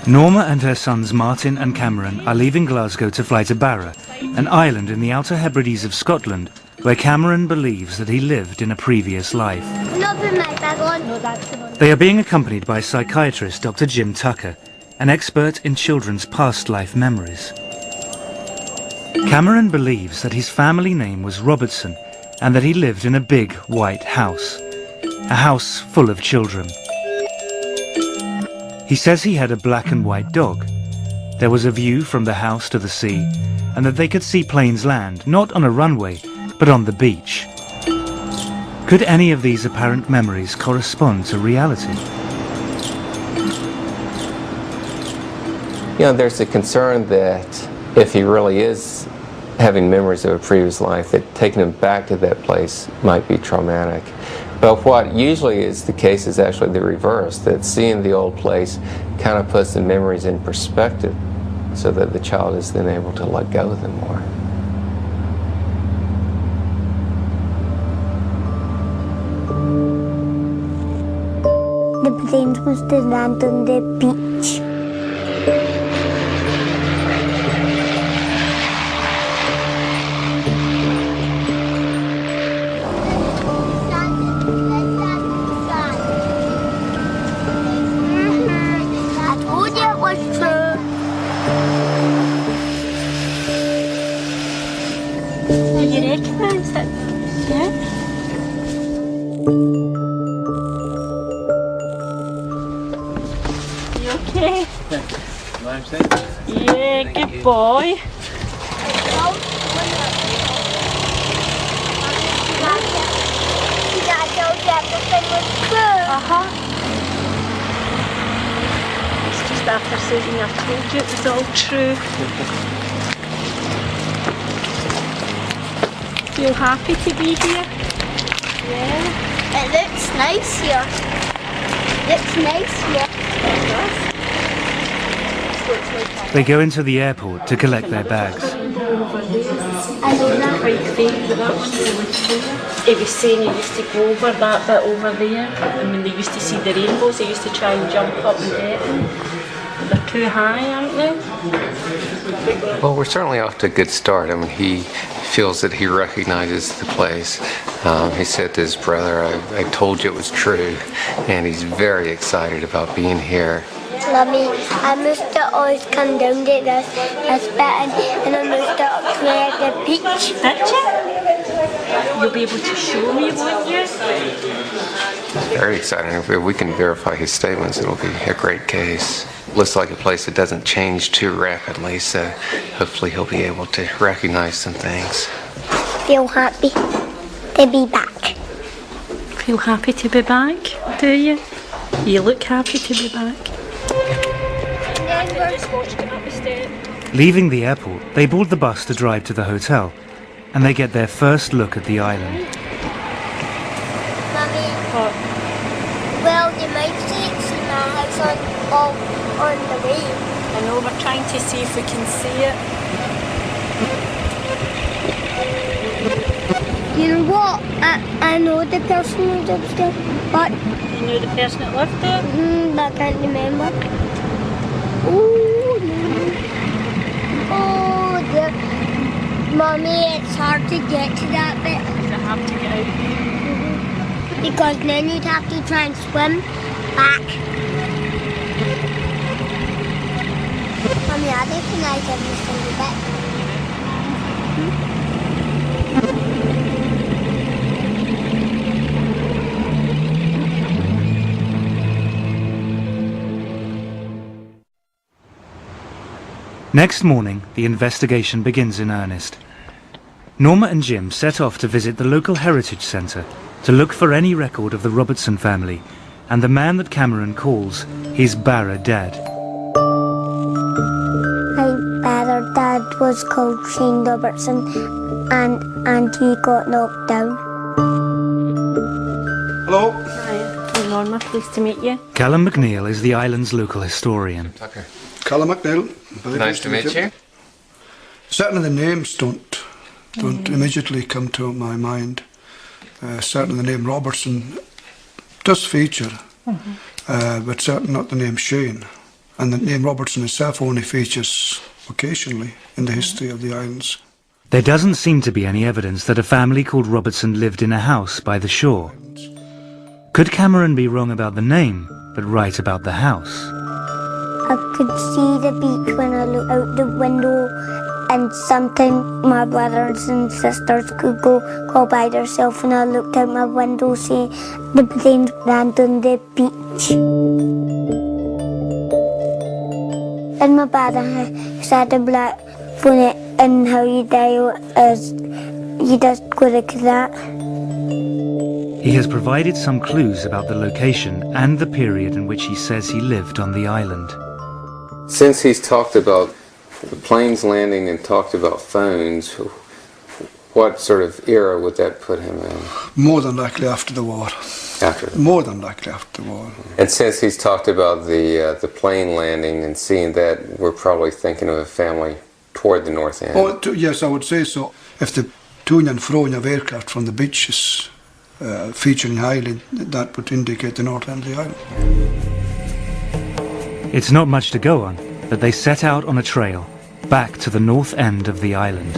Norma and her sons Martin and Cameron are leaving Glasgow to fly to Barra, an island in the Outer Hebrides of Scotland, where Cameron believes that he lived in a previous life. They are being accompanied by psychiatrist Dr. Jim Tucker, an expert in children's past life memories. Cameron believes that his family name was Robertson and that he lived in a big white house, a house full of children. He says he had a black and white dog. There was a view from the house to the sea, and that they could see planes land, not on a runway, but on the beach. Could any of these apparent memories correspond to reality? You know, there's a concern that if he really is having memories of a previous life, that taking him back to that place might be traumatic. But what usually is the case is actually the reverse, that seeing the old place kind of puts the memories in perspective so that the child is then able to let go of them more. The planes must have landed on the beach. Yeah, good boy. It's just after saying I told you it was all true. Feel happy to be here? Yeah. It looks nice here. Looks nice here. They go into the airport to collect their bags. I know that quite fake, but that one's really true. He was saying he used to go over that bit over there, and when they used to see the rainbows, they used to try and jump up and get them. They're too high, aren't they? Well, we're certainly off to a good start. I mean, he feels that he recognizes the place. He said to his brother, I told you it was true, and he's very excited about being here. Mummy, I must have always come down to this bit and I must have cleared the beach. Did you? You'll be able to show me, won't you? Very exciting. If we can verify his statements, it'll be a great case. Looks like a place that doesn't change too rapidly, so hopefully he'll be able to recognize some things. Feel happy to be back. Feel happy to be back, do you? You look happy to be back. Leaving the airport, they board the bus to drive to the hotel, and they get their first look at the island. Mummy, well, you might see it's in our house on the way. I know, we're trying to see if we can see it. You know what? I know the person who lives there, but... You know the person that lived there? But I can't remember. Oh, no. Oh, dear. Mummy, it's hard to get to that bit. Is it hard to get out? Because then you'd have to try and swim back. Mummy, I recognize every single bit. Next morning, the investigation begins in earnest. Norma and Jim set off to visit the local heritage centre to look for any record of the Robertson family and the man that Cameron calls his Barra dad. My Barra dad was called Shane Robertson and he got knocked down. Hello. Hi, I'm Norma, pleased to meet you. Callum McNeil is the island's local historian. Tucker. Callum McNeil. Nice to meet you. Certainly the names don't immediately come to my mind. Certainly the name Robertson does feature, but certainly not the name Shane. And the name Robertson itself only features occasionally in the history of the islands. There doesn't seem to be any evidence that a family called Robertson lived in a house by the shore. Could Cameron be wrong about the name, but right about the house? I could see the beach when I looked out the window, and sometimes my brothers and sisters could go by themselves, and I looked out my window, see the planes land on the beach. And my brother said a black bonnet, and how you die is you just go like that. He has provided some clues about the location and the period in which he says he lived on the island. Since he's talked about the planes landing and talked about phones, what sort of era would that put him in? More than likely after the war. After? More than likely after the war. And since he's talked about the plane landing and seeing that, we're probably thinking of a family toward the north end. Oh, yes, I would say so. If the to and froing of aircraft from the beaches featuring highly, that would indicate the north end of the island. It's not much to go on, but they set out on a trail back to the north end of the island.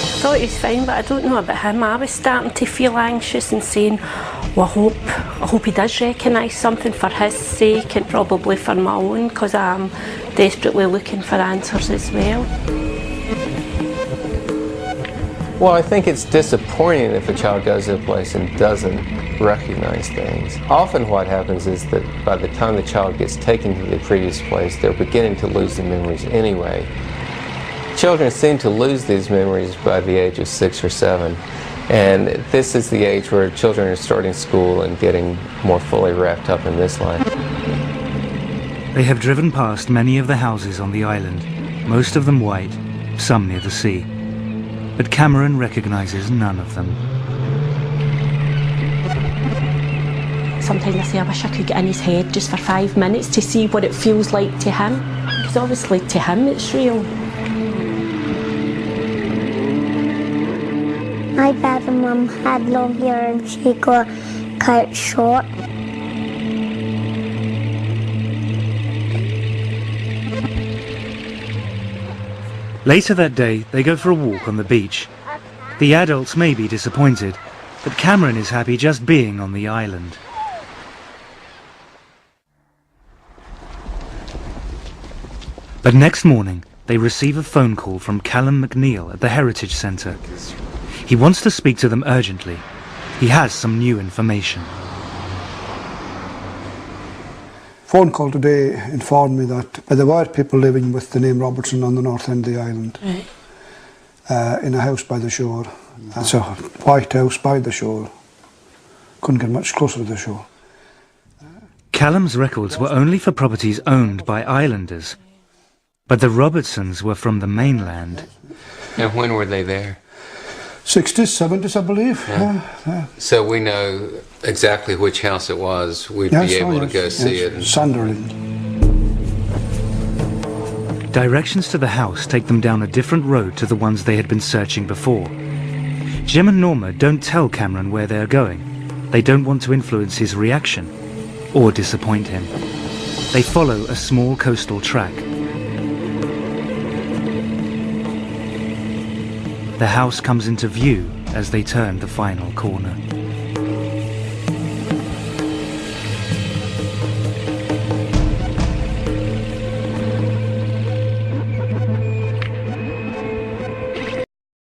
I thought he was fine, but I don't know about him. I was starting to feel anxious and saying, well, I hope he does recognise something for his sake and probably for my own, because I'm desperately looking for answers as well. Well, I think it's disappointing if a child goes to a place and doesn't recognize things. Often what happens is that by the time the child gets taken to the previous place, they're beginning to lose the memories anyway. Children seem to lose these memories by the age of 6 or 7. And this is the age where children are starting school and getting more fully wrapped up in this life. They have driven past many of the houses on the island, most of them white, some near the sea. But Cameron recognizes none of them. Sometimes I say I wish I could get in his head just for 5 minutes to see what it feels like to him, because obviously to him it's real. My dad and mum had long hair and she got cut short. Later that day, they go for a walk on the beach. The adults may be disappointed, but Cameron is happy just being on the island. But next morning, they receive a phone call from Callum McNeil at the Heritage Centre. He wants to speak to them urgently. He has some new information. Phone call today informed me that there were people living with the name Robertson on the north end of the island, in a house by the shore. It's a white house by the shore. Couldn't get much closer to the shore. Callum's records were only for properties owned by islanders, but the Robertsons were from the mainland. And when were they there? 60s, 70s, I believe. Yeah. So we know exactly which house it was. We'd be able to go see it. Sunderland. Directions to the house take them down a different road to the ones they had been searching before. Jim and Norma don't tell Cameron where they're going. They don't want to influence his reaction or disappoint him. They follow a small coastal track. The house comes into view as they turn the final corner.